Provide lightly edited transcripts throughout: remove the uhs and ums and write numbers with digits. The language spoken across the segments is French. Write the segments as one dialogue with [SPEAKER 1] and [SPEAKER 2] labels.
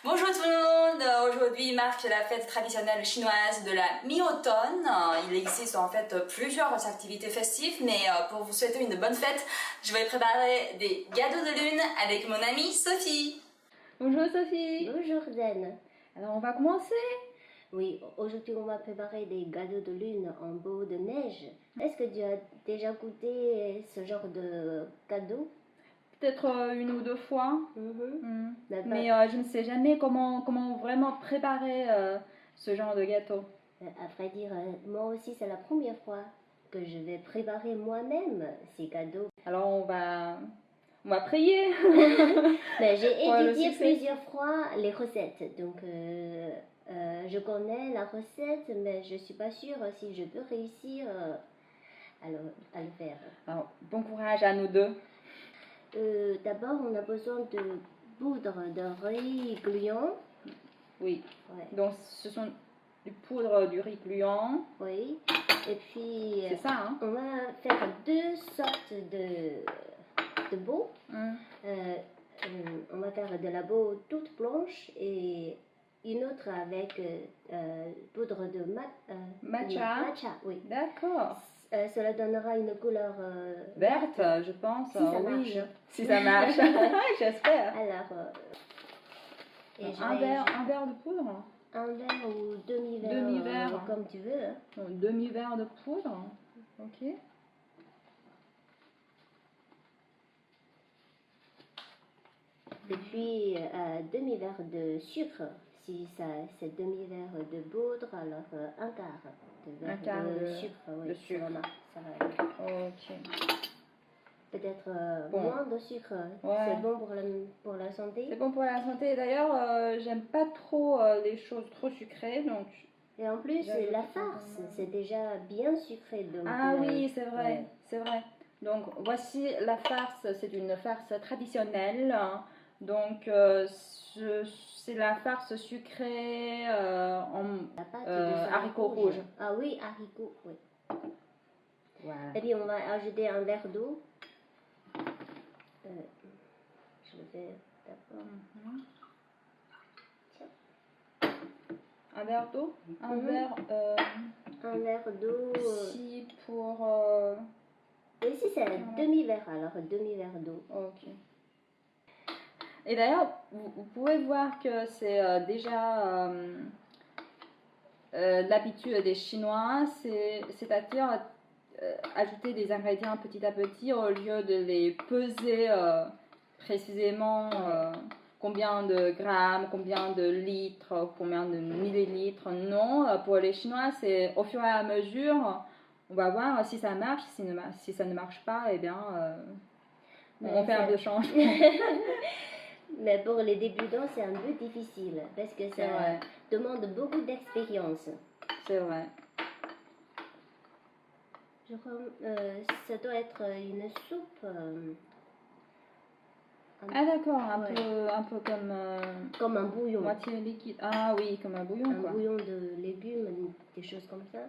[SPEAKER 1] Bonjour tout le monde, aujourd'hui marque la fête traditionnelle chinoise de la mi-automne. Il existe en fait plusieurs activités festives, mais pour vous souhaiter une bonne fête, je vais préparer des gâteaux de lune avec mon amie Sophie.
[SPEAKER 2] Bonjour Sophie.
[SPEAKER 3] Bonjour Zen.
[SPEAKER 2] Alors on va commencer.
[SPEAKER 3] Oui, aujourd'hui on va préparer des gâteaux de lune en beau de neige. Est-ce que tu as déjà goûté ce genre de cadeau?
[SPEAKER 2] Peut-être une ou deux fois.
[SPEAKER 3] D'accord.
[SPEAKER 2] Mais je ne sais jamais comment vraiment préparer ce genre de gâteau.
[SPEAKER 3] À vrai dire, moi aussi c'est la première fois que je vais préparer moi-même ces cadeaux.
[SPEAKER 2] Alors on va prier.
[SPEAKER 3] Mais j'ai
[SPEAKER 2] Pour le
[SPEAKER 3] étudié
[SPEAKER 2] succès.
[SPEAKER 3] plusieurs fois les recettes, donc je connais la recette, mais je suis pas sûre si je peux réussir à le faire.
[SPEAKER 2] Alors bon courage à nous deux.
[SPEAKER 3] D'abord, on a besoin de poudre de riz gluant.
[SPEAKER 2] Oui.
[SPEAKER 3] Ouais.
[SPEAKER 2] Donc ce sont du poudre du riz gluant.
[SPEAKER 3] Oui. Et puis,
[SPEAKER 2] C'est ça, hein?
[SPEAKER 3] on va faire deux sortes de boue. On va faire de la boue toute blanche et une autre avec poudre de
[SPEAKER 2] Matcha.
[SPEAKER 3] matcha, oui.
[SPEAKER 2] D'accord.
[SPEAKER 3] Cela donnera une couleur
[SPEAKER 2] Verte, je pense.
[SPEAKER 3] Si ça
[SPEAKER 2] oui.
[SPEAKER 3] marche.
[SPEAKER 2] Si ça marche. J'espère.
[SPEAKER 3] Alors,
[SPEAKER 2] Un verre de poudre.
[SPEAKER 3] un verre ou demi-verre,
[SPEAKER 2] Demi-verre.
[SPEAKER 3] comme tu veux. Hein.
[SPEAKER 2] Un demi-verre de poudre. Ok.
[SPEAKER 3] Et puis demi-verre de sucre. Si ça c'est demi-verre de poudre, alors un quart de verre
[SPEAKER 2] quart
[SPEAKER 3] de
[SPEAKER 2] de
[SPEAKER 3] sucre. Oui,
[SPEAKER 2] de sucre.
[SPEAKER 3] Ça va aller.
[SPEAKER 2] Ok.
[SPEAKER 3] Peut-être
[SPEAKER 2] Bon.
[SPEAKER 3] moins de sucre.
[SPEAKER 2] Ouais.
[SPEAKER 3] C'est bon pour la santé.
[SPEAKER 2] C'est bon pour la santé. D'ailleurs, j'aime pas trop les choses trop sucrées, donc.
[SPEAKER 3] Et en plus,
[SPEAKER 2] J'ajoute
[SPEAKER 3] la farce, c'est déjà bien sucré. Donc,
[SPEAKER 2] Ah oui, c'est vrai,
[SPEAKER 3] ouais.
[SPEAKER 2] c'est vrai. Donc voici la farce. C'est une farce traditionnelle. Donc c'est la farce sucrée en
[SPEAKER 3] La pâte de
[SPEAKER 2] haricots rouges.
[SPEAKER 3] Ah oui, haricots, oui.
[SPEAKER 2] Voilà.
[SPEAKER 3] Et puis on va ajouter un verre d'eau. Je le fais d'abord.
[SPEAKER 2] Un verre d'eau. Un
[SPEAKER 3] Mhm.
[SPEAKER 2] verre.
[SPEAKER 3] Un verre d'eau.
[SPEAKER 2] Si pour.
[SPEAKER 3] Ici c'est un demi-verre, alors demi-verre d'eau.
[SPEAKER 2] Ok. Et d'ailleurs, vous pouvez voir que c'est déjà l'habitude des Chinois, c'est-à-dire ajouter des ingrédients petit à petit au lieu de les peser précisément combien de grammes, combien de litres, combien de millilitres. Non, pour les Chinois, c'est au fur et à mesure. On va voir si ça marche, si ça ne marche pas, eh bien, on fait un peu de changement.
[SPEAKER 3] Mais pour les débutants, c'est un peu difficile parce que ça demande beaucoup d'expérience.
[SPEAKER 2] C'est vrai.
[SPEAKER 3] Je crois ça doit être une soupe.
[SPEAKER 2] Ah d'accord, un peu
[SPEAKER 3] comme un bouillon.
[SPEAKER 2] moitié liquide. Ah oui, comme un bouillon
[SPEAKER 3] Un
[SPEAKER 2] quoi.
[SPEAKER 3] bouillon de légumes, des choses comme ça.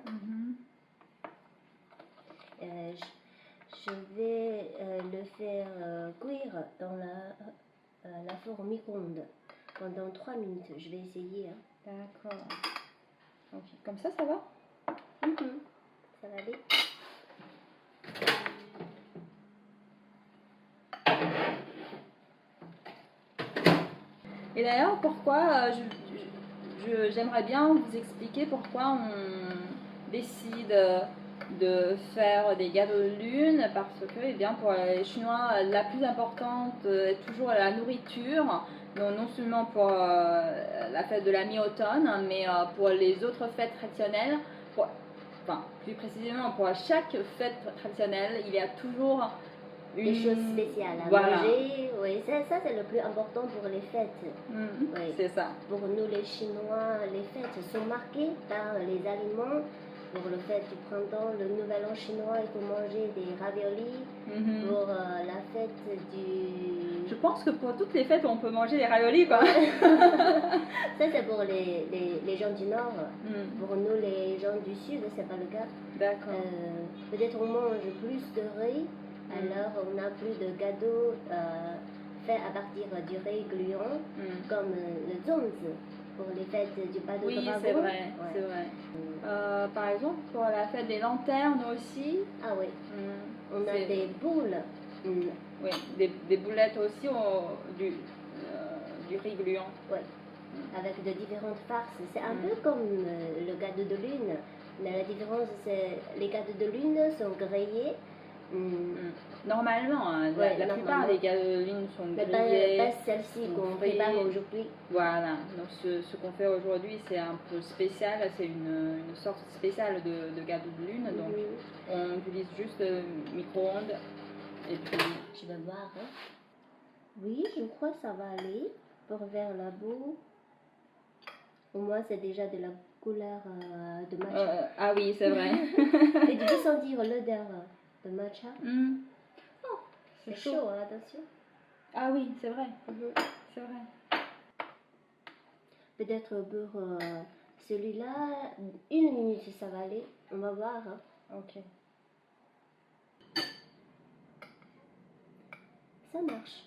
[SPEAKER 3] Je vais le faire cuire dans la four micro-ondes pendant 3 minutes. Je vais essayer. Hein.
[SPEAKER 2] D'accord. Ok, comme ça va?
[SPEAKER 3] Ça va aller.
[SPEAKER 2] Et d'ailleurs, pourquoi j'aimerais bien vous expliquer pourquoi on décide de faire des gâteaux de lune, parce que eh bien, pour les Chinois, la plus importante est toujours la nourriture. Donc, non seulement pour la fête de la mi-automne, mais pour les autres fêtes traditionnelles, plus précisément pour chaque fête traditionnelle, il y a toujours
[SPEAKER 3] des choses spéciales à manger. Oui, ça c'est le plus important pour les fêtes. Oui.
[SPEAKER 2] C'est ça. Pour
[SPEAKER 3] nous les Chinois, les fêtes sont marquées par les aliments. Pour le fête du printemps, le nouvel an chinois, il faut manger des raviolis. Pour la fête du...
[SPEAKER 2] Je pense que pour toutes les fêtes, on peut manger des raviolis, quoi.
[SPEAKER 3] Ça, c'est pour les gens du Nord. Pour nous, les gens du Sud, c'est pas le cas.
[SPEAKER 2] D'accord.
[SPEAKER 3] Peut-être on mange plus de riz, alors on a plus de gâteaux fait à partir du riz gluant, comme le zonze pour les fêtes du pas de
[SPEAKER 2] Oui,
[SPEAKER 3] dragon.
[SPEAKER 2] c'est vrai,
[SPEAKER 3] Ouais.
[SPEAKER 2] c'est vrai. Par exemple, pour la fête des lanternes aussi.
[SPEAKER 3] Ah oui, on a des boules.
[SPEAKER 2] Oui, des boulettes aussi du riz gluant.
[SPEAKER 3] Oui, avec de différentes farces. C'est un peu comme le gâteau de lune, mais la différence c'est les gâteaux de lune sont grillés.
[SPEAKER 2] Normalement, hein, la plupart des gâteaux de lune sont grillés.
[SPEAKER 3] Pas celle-ci qu'on prépare aujourd'hui.
[SPEAKER 2] Voilà, donc ce qu'on fait aujourd'hui c'est un peu spécial, c'est une sorte spéciale de gâteau de lune, donc on utilise juste le micro-ondes et puis...
[SPEAKER 3] Je vais voir. Hein. Oui, je crois que ça va aller pour faire la boue. Au moins c'est déjà de la couleur de matcha.
[SPEAKER 2] ah oui, c'est vrai.
[SPEAKER 3] Et tu peux sentir l'odeur de matcha.
[SPEAKER 2] Oh,
[SPEAKER 3] c'est chaud, hein, attention.
[SPEAKER 2] Ah oui, c'est vrai. C'est vrai.
[SPEAKER 3] Peut-être pour celui-là, 1 minute ça va aller. On va voir. Hein.
[SPEAKER 2] Ok.
[SPEAKER 3] Ça marche.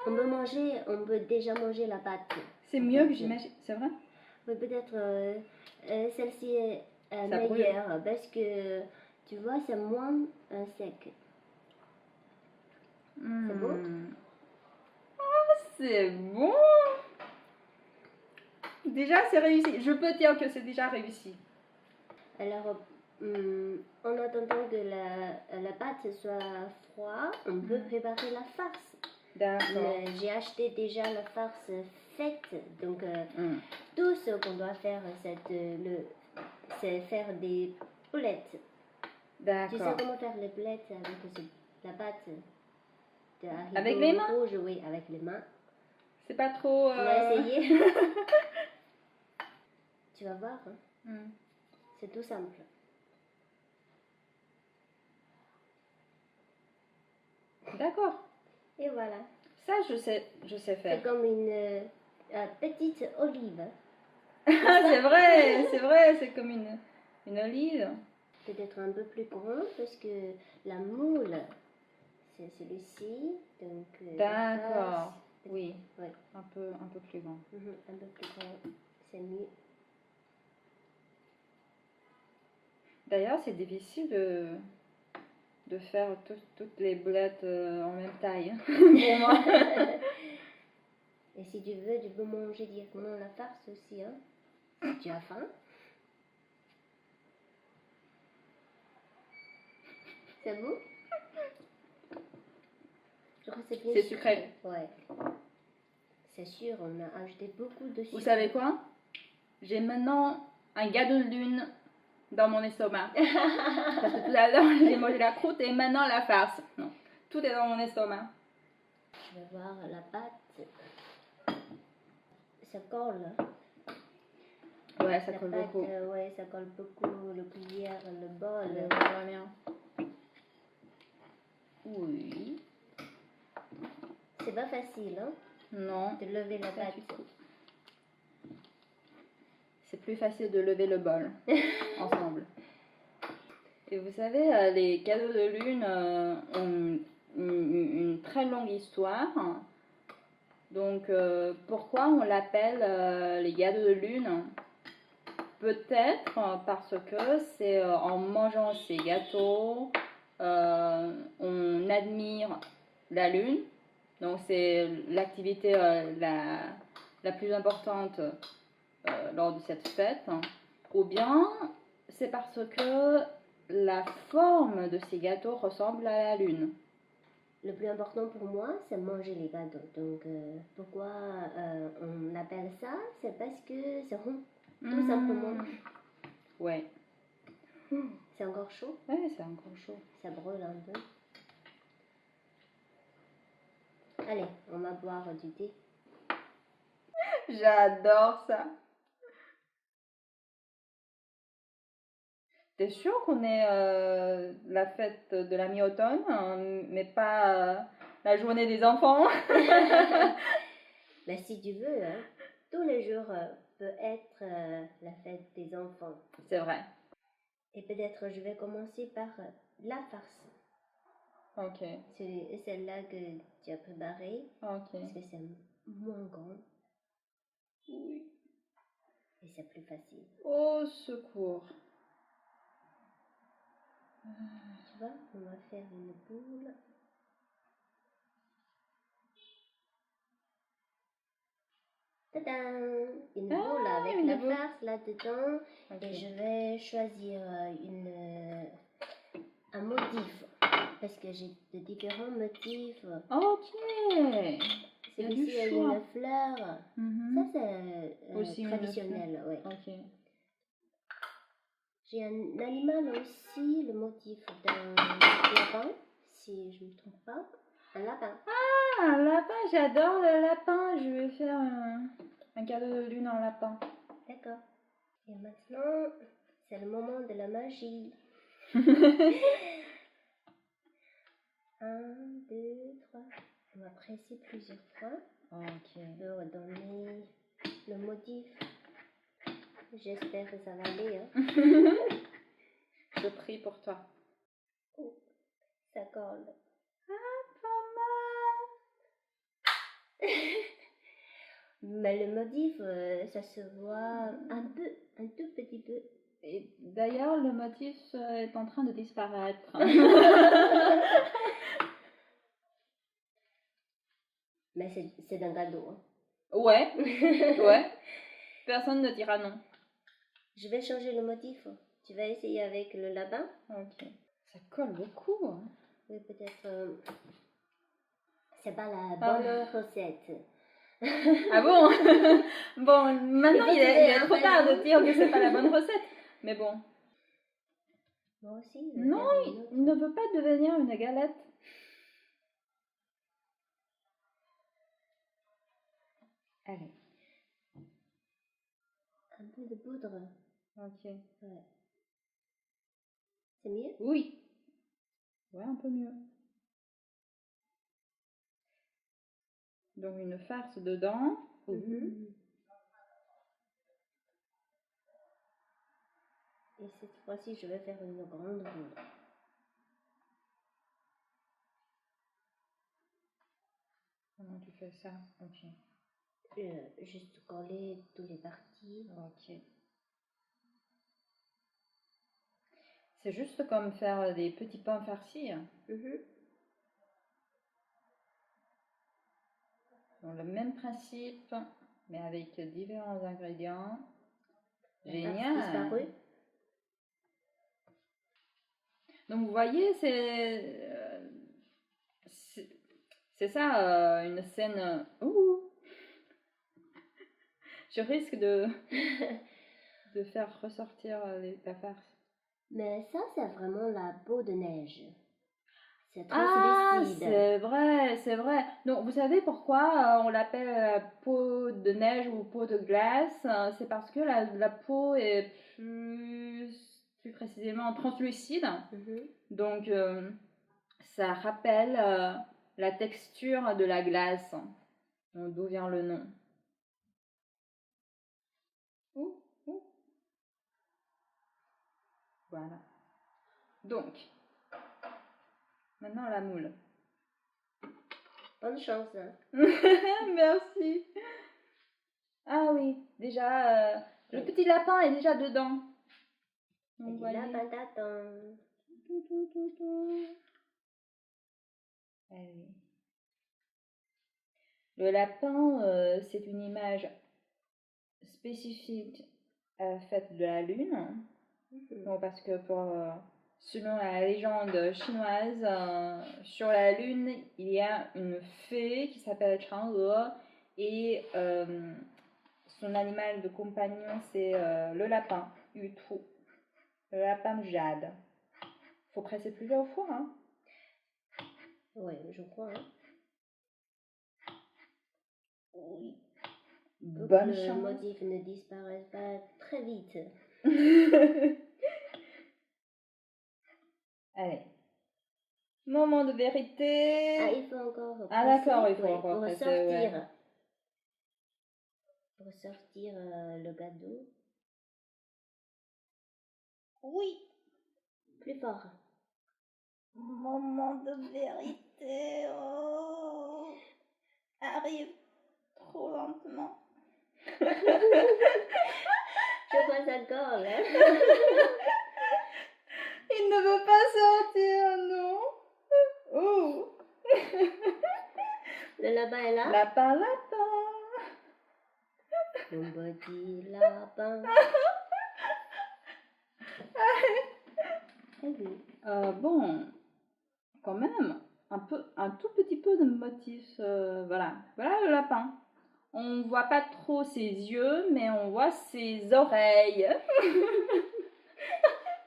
[SPEAKER 3] On peut déjà manger la pâte.
[SPEAKER 2] C'est mieux que j'imagine, c'est vrai?
[SPEAKER 3] Oui, peut-être celle-ci est
[SPEAKER 2] Ça
[SPEAKER 3] meilleure
[SPEAKER 2] brûle.
[SPEAKER 3] parce que tu vois, c'est moins sec. C'est bon?
[SPEAKER 2] C'est bon! Déjà, c'est réussi. Je peux dire que c'est déjà réussi.
[SPEAKER 3] Alors, en attendant que la pâte soit froide, on peut préparer la farce.
[SPEAKER 2] D'accord.
[SPEAKER 3] J'ai acheté déjà la farce faite, donc tout ce qu'on doit faire, c'est faire des boulettes.
[SPEAKER 2] D'accord.
[SPEAKER 3] Tu sais comment faire les boulettes avec la pâte de haricots
[SPEAKER 2] avec les mains?
[SPEAKER 3] rouges, oui, avec les mains.
[SPEAKER 2] C'est pas trop...
[SPEAKER 3] On va essayer. Tu vas voir, hein. C'est tout simple.
[SPEAKER 2] D'accord.
[SPEAKER 3] Et voilà.
[SPEAKER 2] Ça, je sais faire.
[SPEAKER 3] C'est comme une petite olive.
[SPEAKER 2] C'est vrai, c'est comme une olive.
[SPEAKER 3] Peut-être un peu plus grand parce que la moule, c'est celui-ci. Donc,
[SPEAKER 2] D'accord. Oui.
[SPEAKER 3] Ouais.
[SPEAKER 2] Un peu plus grand.
[SPEAKER 3] Un peu plus grand, c'est mieux.
[SPEAKER 2] D'ailleurs, c'est difficile de faire toutes les boulettes en même taille. Pour moi.
[SPEAKER 3] Et si tu veux, tu peux manger directement la farce aussi, hein, si tu as faim. C'est bon? Je crois que c'est bien
[SPEAKER 2] C'est sucré.
[SPEAKER 3] Ouais. C'est sûr, on a ajouté beaucoup de sucre.
[SPEAKER 2] Vous savez quoi? J'ai maintenant un gâteau de lune dans mon estomac. Parce que tout à l'heure, j'ai mangé la croûte et maintenant la farce. Non, tout est dans mon estomac.
[SPEAKER 3] Je vais voir la pâte. Ça colle.
[SPEAKER 2] Ouais, ça colle beaucoup.
[SPEAKER 3] Ouais, ça colle beaucoup. Le cuillère, le bol.
[SPEAKER 2] Voilà bien. Oui.
[SPEAKER 3] C'est pas facile, hein?
[SPEAKER 2] Non.
[SPEAKER 3] De lever la pâte.
[SPEAKER 2] C'est plus facile de lever le bol ensemble. Et vous savez, les cadeaux de lune ont une très longue histoire. Donc, pourquoi on l'appelle les cadeaux de lune? Peut-être parce que c'est en mangeant ces gâteaux, on admire la lune. Donc, c'est l'activité la plus importante lors de cette fête. Ou bien, c'est parce que la forme de ces gâteaux ressemble à la lune.
[SPEAKER 3] Le plus important pour moi, c'est manger les gâteaux. Donc, pourquoi on appelle ça? C'est parce que c'est rond, tout simplement.
[SPEAKER 2] Ouais.
[SPEAKER 3] C'est encore chaud?
[SPEAKER 2] Ouais, c'est encore chaud.
[SPEAKER 3] Ça brûle un peu. Allez, on va boire du thé.
[SPEAKER 2] J'adore ça. T'es sûr qu'on est la fête de la mi-automne, hein, mais pas la journée des enfants?
[SPEAKER 3] Mais si tu veux, hein, tous les jours peut être la fête des enfants.
[SPEAKER 2] C'est vrai.
[SPEAKER 3] Et peut-être je vais commencer par la farce.
[SPEAKER 2] Ok.
[SPEAKER 3] C'est celle-là que tu as préparée.
[SPEAKER 2] Ok.
[SPEAKER 3] Parce que c'est moins grand.
[SPEAKER 2] Oui.
[SPEAKER 3] Et c'est plus facile.
[SPEAKER 2] Au secours.
[SPEAKER 3] Tu vois, on va faire une boule. Tadam! Une boule avec
[SPEAKER 2] une
[SPEAKER 3] la
[SPEAKER 2] boule.
[SPEAKER 3] farce là-dedans.
[SPEAKER 2] Ok.
[SPEAKER 3] Et je vais choisir un motif. Parce que j'ai de différents motifs.
[SPEAKER 2] Ok. Il y a du
[SPEAKER 3] Celui-ci a
[SPEAKER 2] choix.
[SPEAKER 3] une fleur.
[SPEAKER 2] Mhm.
[SPEAKER 3] Ça, c'est
[SPEAKER 2] Aussi une
[SPEAKER 3] traditionnel, oui.
[SPEAKER 2] Ok.
[SPEAKER 3] J'ai un animal aussi, le motif d'un lapin, si je ne me trompe pas. Un lapin.
[SPEAKER 2] Ah, un lapin, j'adore le lapin. Je vais faire un cadeau de lune en lapin.
[SPEAKER 3] D'accord. Et maintenant, c'est le moment de la magie. 1, 2, 3. On va presser plusieurs fois
[SPEAKER 2] Ok.
[SPEAKER 3] pour donner le motif. J'espère que ça va aller. Hein.
[SPEAKER 2] Je prie pour toi.
[SPEAKER 3] Oh, ça colle.
[SPEAKER 2] Pas mal.
[SPEAKER 3] Mais le motif, ça se voit un tout petit peu.
[SPEAKER 2] Et d'ailleurs, le motif est en train de disparaître.
[SPEAKER 3] Mais c'est un cadeau. Hein.
[SPEAKER 2] Ouais, ouais. Personne ne dira non.
[SPEAKER 3] Je vais changer le motif. Tu vas essayer avec le lapin.
[SPEAKER 2] Ok. Ça colle beaucoup. Hein.
[SPEAKER 3] Oui, peut-être. C'est pas la bonne recette.
[SPEAKER 2] Ah bon? Bon, maintenant il est trop tard de dire que c'est pas la bonne recette. Mais bon.
[SPEAKER 3] Moi aussi. Je vais
[SPEAKER 2] Non,
[SPEAKER 3] faire une autre.
[SPEAKER 2] il ne veut pas devenir une galette. Allez.
[SPEAKER 3] Un peu de poudre.
[SPEAKER 2] Ok.
[SPEAKER 3] Ouais. C'est mieux?
[SPEAKER 2] Oui. Ouais, un peu mieux. Donc une farce dedans.
[SPEAKER 3] Mhm. Et cette fois-ci, je vais faire une grande boule.
[SPEAKER 2] Comment tu fais ça? Ok.
[SPEAKER 3] Juste coller toutes les parties.
[SPEAKER 2] Ok. C'est juste comme faire des petits pains farcis.
[SPEAKER 3] Mhm.
[SPEAKER 2] Donc le même principe, mais avec différents ingrédients.
[SPEAKER 3] La farce
[SPEAKER 2] Génial.
[SPEAKER 3] disparue.
[SPEAKER 2] Donc vous voyez, c'est ça, une scène. Ouh. Je risque de faire ressortir la farce.
[SPEAKER 3] Mais ça, c'est vraiment la peau de neige. C'est
[SPEAKER 2] Ah,
[SPEAKER 3] translucide.
[SPEAKER 2] c'est vrai, c'est vrai. Donc, vous savez pourquoi on l'appelle peau de neige ou peau de glace? C'est parce que la peau est plus précisément translucide.
[SPEAKER 3] Mhm.
[SPEAKER 2] Donc, ça rappelle la texture de la glace. Donc, d'où vient le nom. Ouh, ouh. Voilà. Donc, maintenant la moule.
[SPEAKER 3] Bonne chance. Hein.
[SPEAKER 2] Merci. Ah oui, déjà, le petit lapin est déjà dedans. Donc,
[SPEAKER 3] Petit
[SPEAKER 2] voyez.
[SPEAKER 3] lapin t'attend.
[SPEAKER 2] Tout. Allez. Le lapin, c'est une image spécifique faite de la lune.
[SPEAKER 3] Mhm.
[SPEAKER 2] Bon, parce que selon la légende chinoise, sur la lune, il y a une fée qui s'appelle Chang'e et son animal de compagnon, c'est le lapin, Yutu, le lapin de jade. Faut presser plusieurs fois, hein.
[SPEAKER 3] Oui, je crois. Hein.
[SPEAKER 2] Oui.
[SPEAKER 3] Pour
[SPEAKER 2] Bonne
[SPEAKER 3] que le
[SPEAKER 2] chance.
[SPEAKER 3] motif ne disparaisse pas très vite.
[SPEAKER 2] Allez. Moment de vérité.
[SPEAKER 3] Ah, il faut encore presser.
[SPEAKER 2] Ah d'accord, il faut
[SPEAKER 3] oui,
[SPEAKER 2] encore
[SPEAKER 3] pour
[SPEAKER 2] presser,
[SPEAKER 3] sortir.
[SPEAKER 2] ouais.
[SPEAKER 3] Pour sortir le gâteau. Oui. Plus fort.
[SPEAKER 2] moment de vérité arrive trop lentement.
[SPEAKER 3] Je vois ça gorge, hein.
[SPEAKER 2] Il ne veut pas sortir, non? Oh!
[SPEAKER 3] Le lapin est là?
[SPEAKER 2] Lapin, lapin!
[SPEAKER 3] Mon petit lapin.
[SPEAKER 2] Bon, quand même, un tout petit peu de motif. Voilà le lapin. On voit pas trop ses yeux, mais on voit ses oreilles.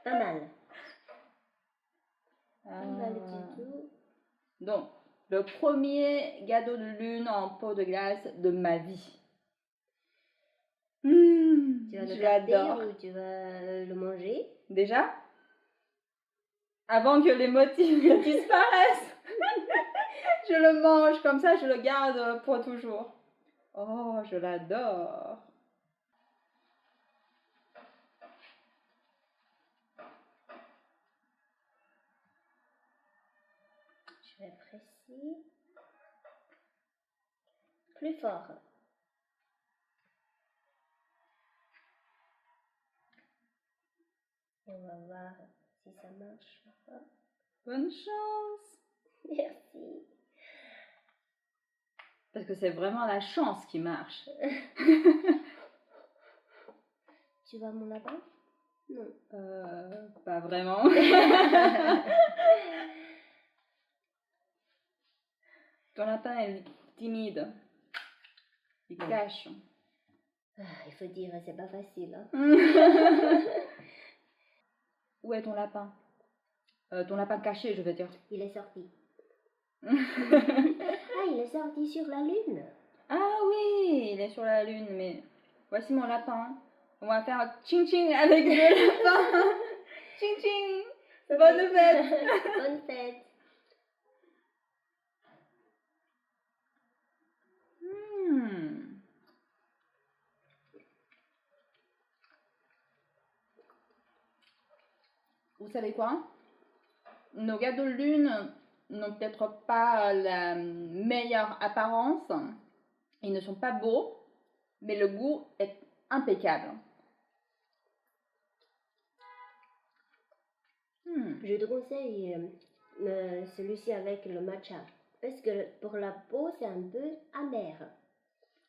[SPEAKER 3] Pas mal.
[SPEAKER 2] Ah.
[SPEAKER 3] Pas mal du tout.
[SPEAKER 2] Donc, le premier gâteau de lune en pot de glace de ma vie.
[SPEAKER 3] Tu vas le garder
[SPEAKER 2] j'adore.
[SPEAKER 3] ou tu vas le manger?
[SPEAKER 2] Déjà, avant que les motifs disparaissent, je le mange comme ça, je le garde pour toujours. Oh, je l'adore.
[SPEAKER 3] Je vais presser. Plus fort. Et on va voir si ça marche ou pas.
[SPEAKER 2] Bonne chance.
[SPEAKER 3] Merci.
[SPEAKER 2] Parce que c'est vraiment la chance qui marche.
[SPEAKER 3] Tu vois mon lapin? Non.
[SPEAKER 2] Pas vraiment. Ton lapin est timide. Il cache.
[SPEAKER 3] Il faut dire, c'est pas facile. Hein?
[SPEAKER 2] Où est ton lapin? Ton lapin caché, je veux dire.
[SPEAKER 3] Il est sorti. Ah, il est sorti sur la lune.
[SPEAKER 2] Ah oui, il est sur la lune, mais voici mon lapin. On va faire un ching-ching avec le lapin. Ching-ching. Bonne fête.
[SPEAKER 3] Bonne fête.
[SPEAKER 2] Vous savez quoi? Nos gâteaux de lune n'ont peut-être pas la meilleure apparence. Ils ne sont pas beaux, mais le goût est impeccable.
[SPEAKER 3] Je te conseille celui-ci avec le matcha. Parce que pour la peau, c'est un peu amer.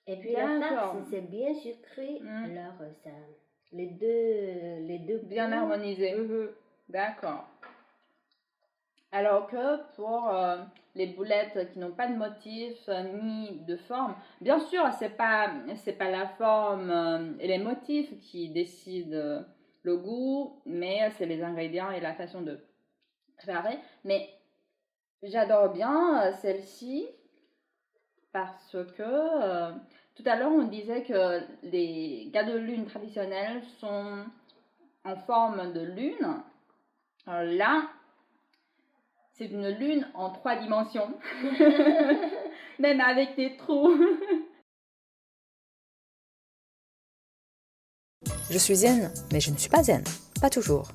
[SPEAKER 3] Et puis la farce, c'est bien sucré. Alors, ça, les deux
[SPEAKER 2] bien
[SPEAKER 3] goûts.
[SPEAKER 2] harmonisé. D'accord. Alors que pour les boulettes qui n'ont pas de motif ni de forme, bien sûr, c'est pas la forme et les motifs qui décident le goût, mais c'est les ingrédients et la façon de préparer. Mais j'adore bien celle-ci parce que tout à l'heure on disait que les gâteaux de lune traditionnels sont en forme de lune. Alors là, c'est une lune en 3 dimensions, même avec des trous.
[SPEAKER 4] Je suis zen, mais je ne suis pas zen, pas toujours.